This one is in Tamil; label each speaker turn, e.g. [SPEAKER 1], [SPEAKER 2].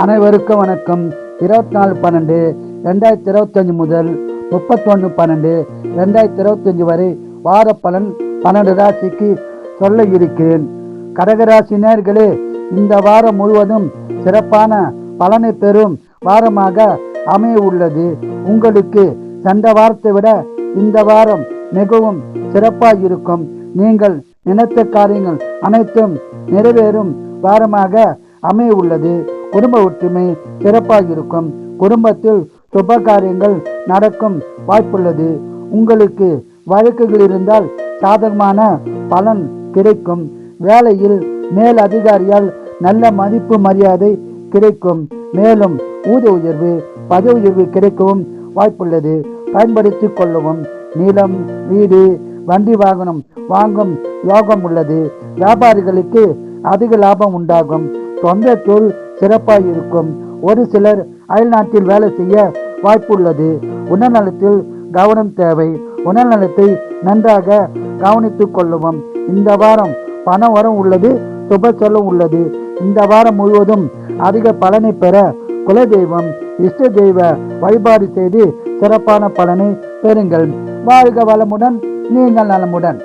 [SPEAKER 1] அனைவருக்கும் வணக்கம். 24/12/2025 முதல் 31/12/2025 வரை வார பலன் 12 ராசிக்கு சொல்ல இருக்கிறேன். கடகராசினியர்களே, இந்த வாரம் முழுவதும் சிறப்பான பலனை பெறும் வாரமாக அமைய உள்ளது. உங்களுக்கு சென்ற வாரத்தை விட இந்த வாரம் மிகவும் சிறப்பாக இருக்கும். நீங்கள் நினைத்த காரியங்கள் அனைத்தும் நிறைவேறும் வாரமாக அமைய உள்ளது. குடும்ப ஒற்றுமை சிறப்பாக இருக்கும். குடும்பத்தில் சுப காரியங்கள் நடக்கும் வாய்ப்புள்ளது. உங்களுக்கு வழக்குகள் இருந்தால் சாதகமான பலன் கிடைக்கும். வேலையில் மேல் அதிகாரியால் நல்ல மதிப்பு மரியாதை கிடைக்கும். மேலும் ஊதிய உயர்வு பதவி உயர்வு கிடைக்கவும் வாய்ப்புள்ளது. பயன்படுத்திக் கொள்ளவும். நிலம், வீடு, வண்டி வாகனம் வாங்கும் யோகம் உள்ளது. வியாபாரிகளுக்கு அதிக லாபம் உண்டாகும். சொந்த தொழில் சிறப்பாக இருக்கும். ஒரு சிலர் அயல்நாட்டில் வேலை செய்ய வாய்ப்புள்ளது. உடல்நலத்தில் கவனம் தேவை. உடல்நலத்தை நன்றாக கவனித்துக் கொள்ளவும். இந்த வாரம் பண வரம் உள்ளது, சுப செலவும் உள்ளது. இந்த வாரம் முழுவதும் அதிக பலனை பெற குலதெய்வம், இஷ்ட தெய்வ வழிபாடு செய்து சிறப்பான பலனை பெறுங்கள். வாழ்க வளமுடன், நீங்கள் நலமுடன்.